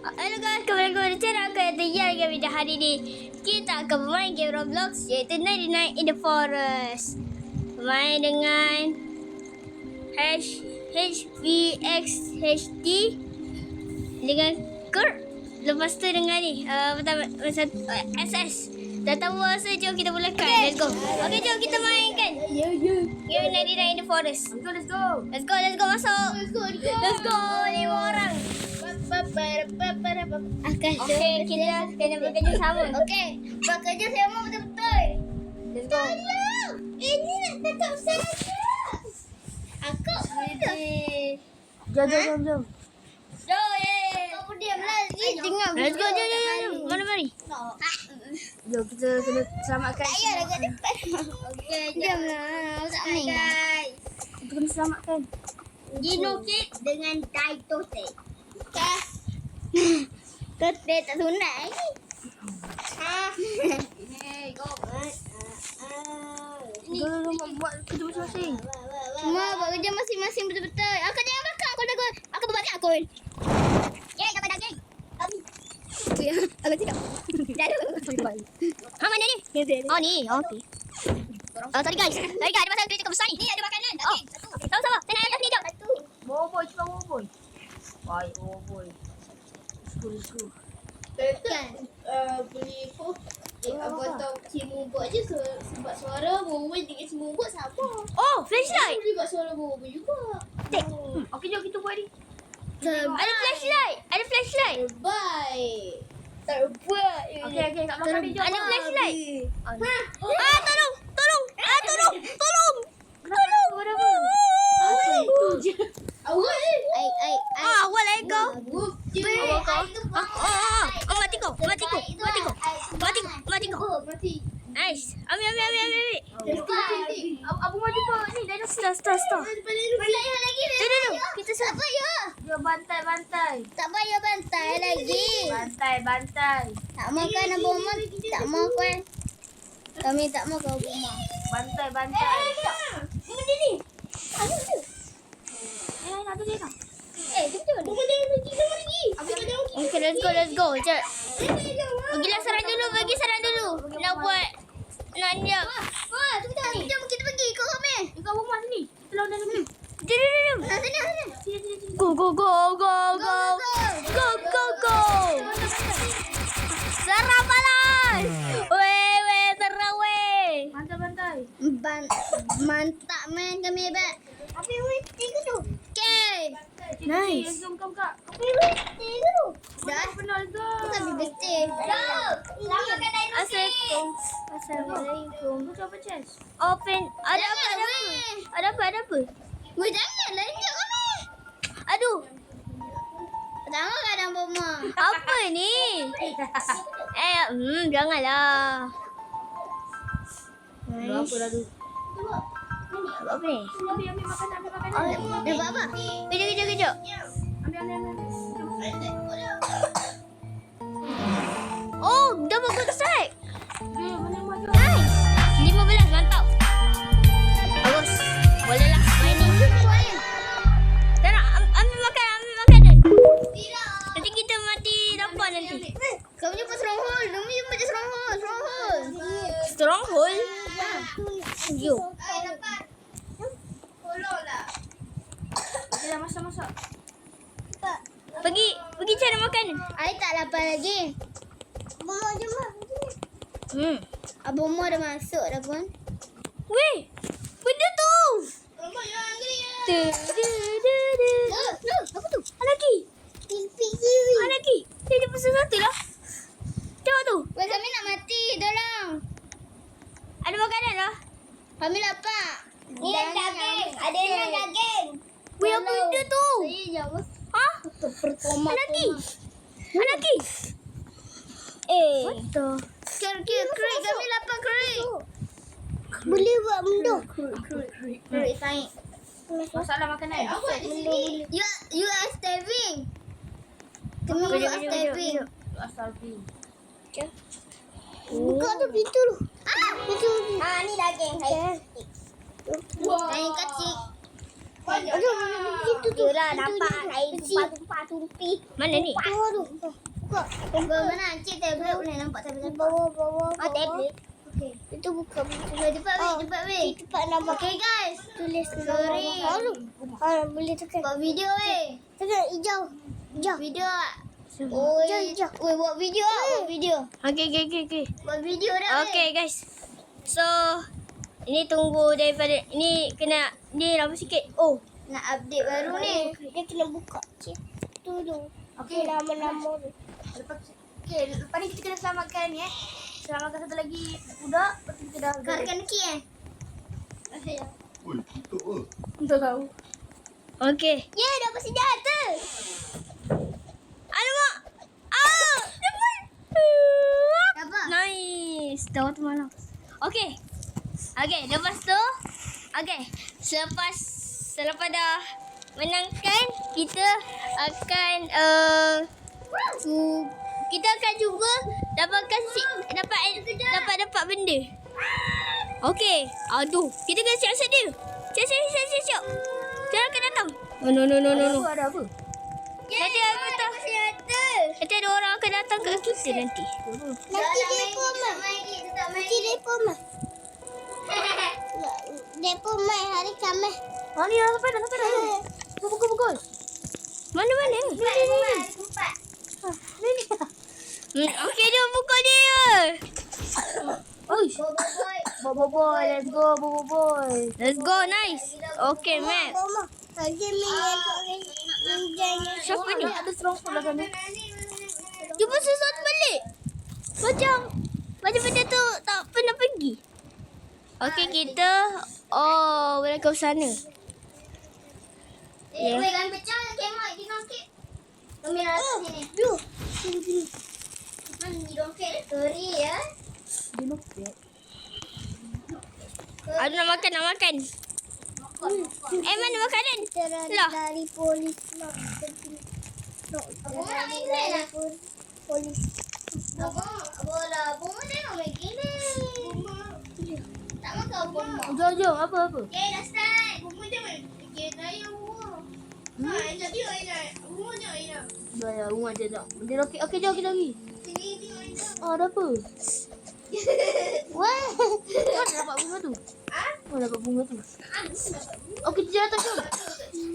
Halo guys, kembali kepada channel aku yang terjadi video hari ini. Kita akan bermain game Roblox iaitu 99 in the Forest. Bermain dengan HVXHD dengan Kurt. Lepas tu dengan ni pertama SS. Dah tahu rasa, jom kita mulakan. Let's go. Okay, jom kita mainkan. Game 99 in the Forest. Let's go masuk. Let's go 5 orang. Okay, kita kena bekerja sama. Okay, bekerja sama betul-betul. Let's go. Ini nak tetap saya. Aku boleh. Jom. Kau diam lagi. Tengok. Let's go, jom. Mari. Jom kita kena selamatkan. Tak payah dekat depan. Okay, jomlah. Tak main guys. Kita kena selamatkan. Gino Kid dengan Daito Teh. Okay. Tote tak sunat ni. Go. Ni buat kerja masing-masing. Semua buat kerja masing-masing betul-betul. Aku jangan bakar aku berbalik akun. Dapat daging. Aku tidak. Dah ada. Mana ni? Oh ni. Okey. Sorry guys. Ada pasal kereta besar ni. Ni ada makanan. Daging. Satu. Sama. Saya nak atas ni jom. Satu. Boboy. Baik, boboy. School. Kan beli abang tahu cimu buat je sebab suara boboiboy dengan cimu buat sama. Oh, flashlight. Boleh buat suara boboiboy juga. Okey, jom kita buat ni. Ada flashlight. Terbaik. Okey, kat belakang ni jom. Ada flashlight. Tolong. Awal ni. Awal kau. Mati kau. Berarti. Nice. Ambil. Abu maju ke ni dah Stop. Banyak lagi ni. Duduk. Kita Tak payah. Jom bantai. Tak payah bantai lagi. Bantai. Tak makan Abu Umar. Tak makan. Kami tak mau kau rumah. Bantai. Benda ni. Nak tu dia kau. Betul. Benda lagi. Okay, let's go. Jom. Pergilah sarang dulu. Nak buat. Nak niap. Jom kita pergi ke Rame. Dekat rumah sini. Kita lawan dalam ni. Jom. Sini. Go. Serang balas. Weh, serang weh. Bantai. Mantap man kami hebat. Tapi tiga tu. Okay. Nice. Jom kau kak. Tapi tiga tu. Dah. Benar go. Kita betul. Jom. Selamatkan dinosaur. Assalamualaikum. Buka apa chest? Open. Ada apa? Weh janganlah injak kami. Aduh. Pertama kadang bomba. Apa ni? Janganlah. Nice. Apa dah tu? Apa ni? Ambil makanan. Dapat apa? Kejap. Ambil. Oh, dapat good strike. Mana maju? Nice. 15, mantap. Bagus. Boleh lah main ni. Tara, ambil makanan. Tidak. Nanti kita mati dapat nanti. Kamu jumpa stronghold. Stronghold? Yo. Dapat. Follow lah. Dah masak. Pergi cari makanan. I tak lapar lagi. Mama jom. Abang Mo dah masuk dah pun. Weh, benda tu. Mama yang angry ya. Apa tu? Lagi. Dia ada pasal satu lah. Tengok tu. Weh kami nak mati. Tolong. Ada makanan lah. Kami lapar. Ni daging. Ada yang daging. Weh, apa benda tu? Ha? Lagi. What the? Kerik. Kami lapar kerik. Boleh buat benda. Kerik naik. Masalah makanan. You are starving. Kami are starving. Buka tu pintu tu. Pintu. Ni daging. Daging kecil. Banyak. Yelah, nampak air tumpah-tumpah tumpi. Mana ni? Buka. Mana Encik tablet boleh nampak tablet. Bawah. Ah, tablet. Okey. Itu buka. Cepat weh. Cepat nama. Okay guys. Tulis sorry. Boleh tekan. Buat video weh. Tekan hijau. Video. Oh, hijau. Weh, buat video ah. Buat video. Okay. Buat video dah weh. Okay guys. So, ini tunggu daripada ni kena ni lama sikit. Oh, Nak update baru ni. Dia kena buka. Cik. Tolong. Okey. Nama-nama. Lepas ni kita kena selamatkan ni Selamatkan satu lagi budak. Lepas tu kita dah Karkan ki Oi, tutup ke? Tak tahu. okay. Ya, dapat senjata. Alamak. Ah, dapat. Dapat. Nice. Dah waktu malam. Okay. Lepas tu. Okay. Selepas dah menangkan, kita akan cuba dapat benda. Okay. Aduh. Kita kena siap-siap dia. Siap. Jangan akan datang. Oh, no. Ada apa? Nanti aku tak. Nanti ada orang akan datang ke kita nanti. Nanti depa mah. Depa mai hari Khamis. Ni dah sampai dah. Pukul. Mana? Okay, jom pukul dia. Oish. Boy, let's go, boy. Let's go, nice. Okay, map. Mama, lagi minyak. Siapa ni? Ada strong pula kan ni. Jumpa sesuatu balik. Macam benda tu tak pernah pergi. Okay, kita boleh ke sana. Ya. Weh, kan pecah kemah di nongkit. Ambil atas sini. Di nongkit. Sorry ya. Aduh, nak makan. Mana makanan? Lah. Dari polis lah. Polis. Bola tengok main gila. Tak makan bomba. Jom, apa? Okay, dah start. Bunga jangan. Okay, raya bunga. Nak tengok Aina. Bunga tengok Aina. Ya, bunga je tak. Dia okey. Okey, jom kita pergi. Sini tengok Aina. Ada apa? Wah. Mana dapat bunga tu? Mana dapat bunga tu? Okey, kita datang jom.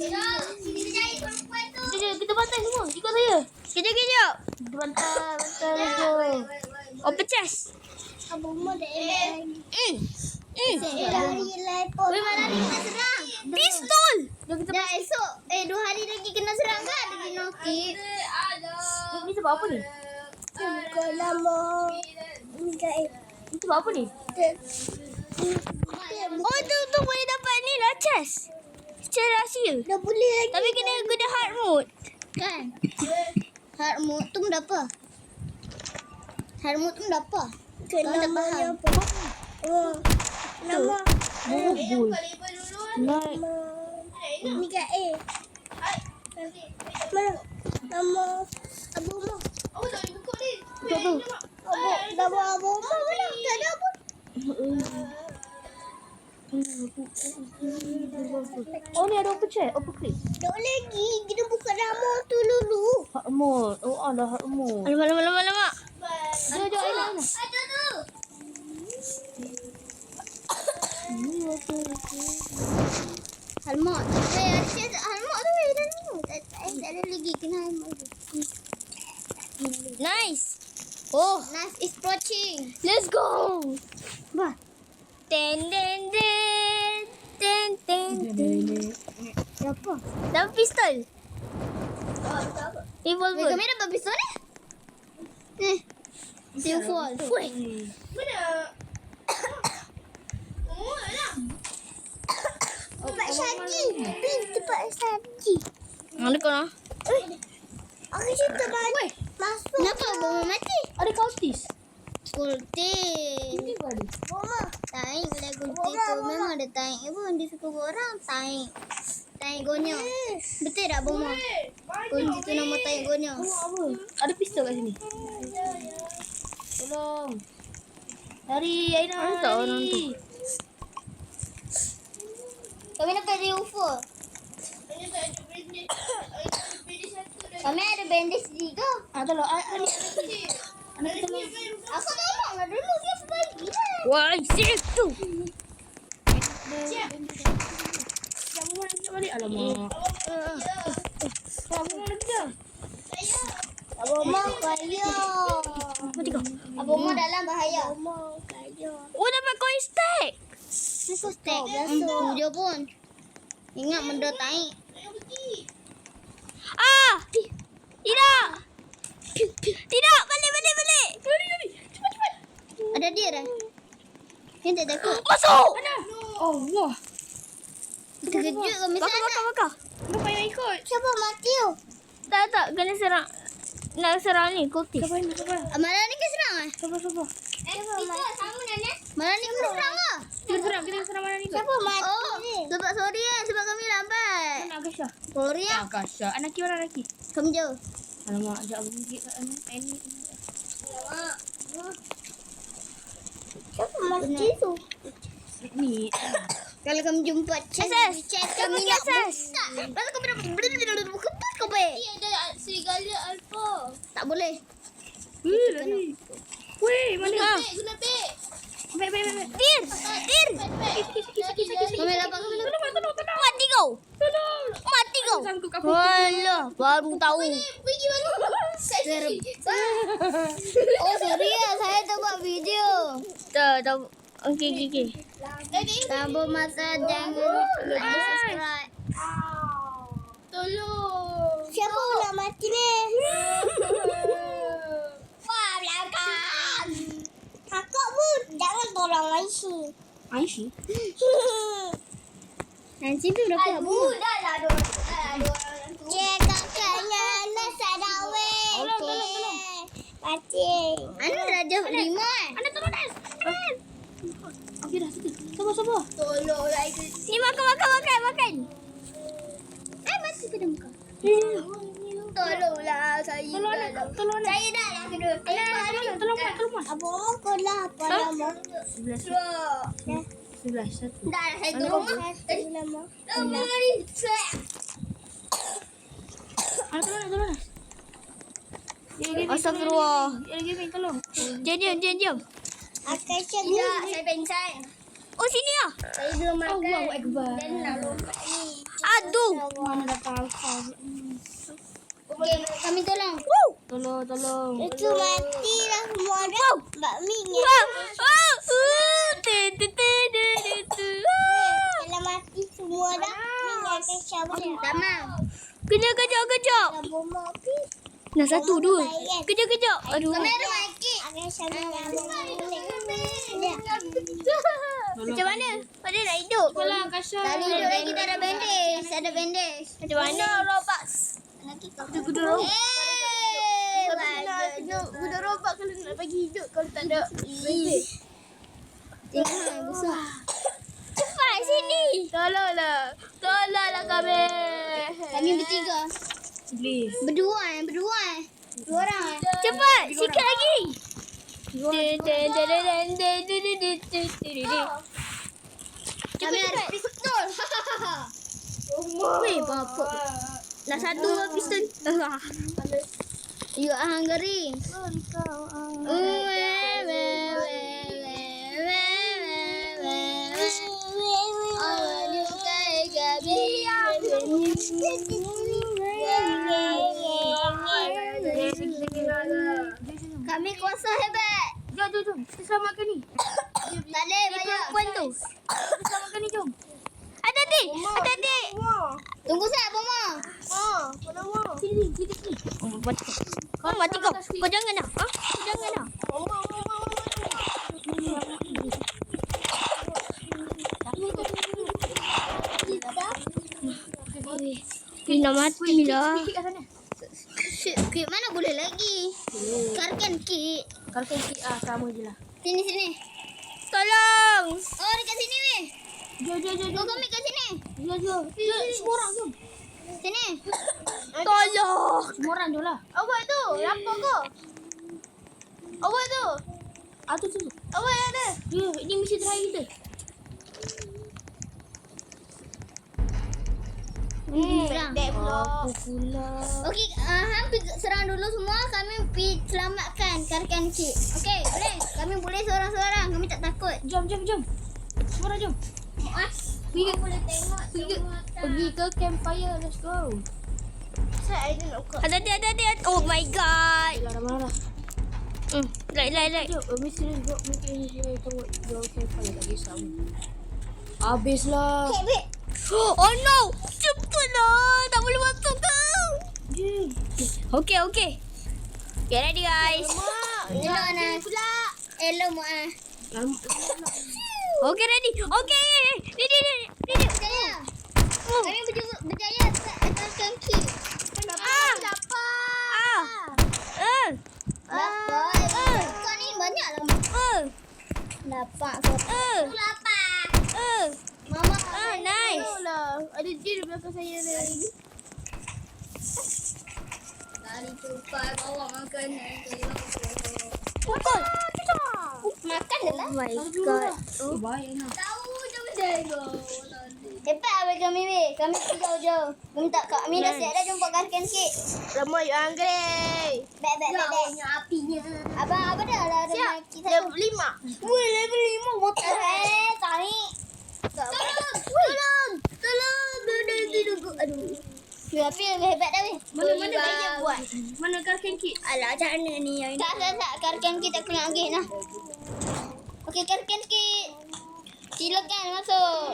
Tengok. Sini dia cari perempuan tu. Kita bantai semua. Ikut saya. Kejap. Kita bantai. Let's go. Oh, pecas. Abang mau dah lagi. Weh, mana ni? Kena serang. Pistol. Jom kita Dah esok. 2 hari lagi kena serang kan? Di nokit. Ni sebab apa ni? Buka lama. Ni sebab apa ni? Oh, tu boleh dapat ni racas. Secara rahsia. Dah boleh lagi. Tapi kena guna hard mode. Kan? Hard mode tu apa? Hard mode tu apa? Kena faham. Oh. Nama. Bubul. Naik. Ni kat A. Mana? Nama. Abu Mah. Betul tu. Nama Abu Mah mana? Tak ada apa. Oh, ni ada apa check? Apa klik? Tak lagi. Kita buka nama tu dulu. Hard mode. Oh, ada hard mode. Alamak. Jom, Aina. Ada tu. Halmot. Halmot tu dah ni. Tak ada lagi kena halmot tu. Nice. Oh, Nas is approaching. let's go. Bah. Ten. Apa? Dapat pistol. Revolver. Kami dapat pistol ni? Ni. Silver. Weh. Tempat Syadi. Tempat Syadi. Mana kau nak? Aku cerita balik. Masuk. Kenapa Boma mati? Ada kaustis. Kultis. Ini ada. Boma. Taik boleh kultis tu. Memang ada taik pun. Dia suka buat orang. Taik. Taik gonya. Betul tak Boma? Kunci tu nama taik gonya. Apa? Ada pistol kat sini. Tolong. Lari Aina. Hantar orang tu. Kami dapat UFO. Dia tak ada bandage. Ada bandage satu dah. Kami ada bandage 3. Tolong. Anak kita main. Aku tolong lah dulu. Dia pergi lah. Wah, sip tu. Siap. Kamu nak balik. Alamak. Kamu nak kerja. Abang kaya. Mati kau. Abang dalam bahaya. Oh, dapat coin stack. Stek biasa. Dia pun. Ingat benda taik. Ah! Tidak. Tidak, balik. Cepat. Ada dia dah. Yang tak takut. Masuk. Oh, wah. Terkejut kami sana. Bakar. Kau payah ikut. Siapa mati tu? Tak, kena serang. Nak serang ni, kultis. Sabar. Malah ni ke serang eh? Sabar. Kita sama Nana. Malah ni kena serang ke? Kita serang mana ni? Siapa mati? Oh, sebab sorry sebab kami lambat. Mana Akasha? Sorry Akasha. Anaki mana Anaki? Kami jauh. Alamak, sekejap abang pergi kat ini. Siapa mati tu? Ni. Kalau kami jumpa chat kami nak buka. Lepas kami nak kebut kau baik. Ada serigala alfa. Tak boleh. Weh, mana? Guna beg. Beg. Dir. Kami lapar. Mati kau. Mati kau. Alah, baru tahu. Pergi mana? Oh sorry saya tak buat video. Tak. Okey. Tambah masa jangan lupa subscribe. Tolong. Siapa nak mati ni? Wah belakang. Kakak pun jangan tolong Aisyah. Aishi? Nanti tu dapat apa? Dah lah dua. Cik kakaknya nak sadawe. Okey. Mati. Anu Raja 5 eh? Ana tolong Nas. Okey dah situ. Sabar. Tolonglah itu. Ni makan. Mati ke muka? Tolonglah saya. Tolong Saya dah lah kedua. Tolong. Abang kau lah apa nama? 11. Satu. Dah lah saya tolong. Lama ni. Tolong Nas. Astagfirullah. Lagi main tolong. Diam. Akasha tidak, saya pingsan. Oh, sini ah. Saya belum makan. Allahu Akbar. Dan nak lompat ni. Aduh. Mana dah tahu. Okey, kami tolong. Tolong. Itu matilah semua dah. Bakmi ni. Kalau mati semua dah. Ni Akasha boleh. Tamam. Kejap. Abang mati. Nah, 1, 2. Kejap. Aduh. Kami ada maki. Akasha Macam mana? Pada nak hidup. Tolong Akasha. Tadi hidup lagi tak ada bandage. Ada bandage. Macam mana? Robux. Kuda robak. Bagus. Kuda robak kalau nak bagi hidup kalau tak ada. Tengok yang besar. Cepat sini. Tolonglah kami. Kami bertiga. Please. Berdua. Dua orang. Cepat, sikit lagi. Kami ada pistol. Weh, bapa. Dah 1 pistol. You are hungry. Kami kuasa hebat. Jom. Kita selamatkan ni. Tak boleh banyak. Perempuan tu. Kita selamatkan ni, jom. Hati-hati. Tunggu saya, Mama. Sini. Kau mati kau. Kau jangan dah. Kau jangan dah. Mina mati lah. Kik kat sana. Kit mana boleh lagi? Karkan kit. Kalau kau kik sama je lah. Sini. Tolong. Oh, dekat sini weh. Jom. Kau kami kat sini. Jom. Semua orang jom. Sini. Tolong. Semua orang jom lah. Awak tu, lapar kau. Awak tu. Tu. Awak yang ada. Ini misi terakhir kita. Serang. Pendek pula. Aku pula. Okey, hang pergi serang dulu semua. Kami pergi selamatkan Karkan Kid. Okey, boleh? Kami boleh seorang-seorang. Kami tak takut. Jom. Semua jom. Pergi boleh tengok Pergi ke campfire. Let's go. Saya nak buka. Hati-hati. Oh my god. Dah marah. Like. Jom, mesti nak buat mungkin saya tengok jauh campfire tak kisah. Habislah. Okay, wait. Oh no. Cepatlah. Tak boleh masuk kau. Okay. Okay, ready guys. Hello, Anas. Hello, Mu'ah. Okay, ready. Okay. Ready. Berjaya. Kami berjaya Karkan Kid. Dapat. Dapat. Kau ni banyak lah. Dapat. Mama. Nice. Lah, ada jin di belakang saya ni. Lari cepat bawa makanan. Pukul. Makan je lah. Oh my god. Baik nak. Tahu je benda tu. Cepat abang kami weh. Kami pergi jauh-jauh. Kami dah siap dah jumpa Karkan Kid. Lama you hungry. Back. apinya. Abang dah lah ada Siap. maki Level satu. 5. Weh, level 5 motor. Tani. Tolong. Aduh. Api lebih hebat dah weh. Mana dia buat? Mana Karkan Kid? Alah, macam mana ni? Tak. Karkan Kid tak kena lagi nah. Okey, Karkan Kid. Silakan masuk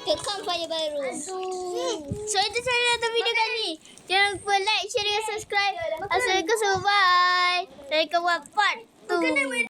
ke campfire baru. So, itu saja datang video kali. Jangan lupa like, share dan subscribe. Assalamualaikum. Bye. Saya akan buat part 2.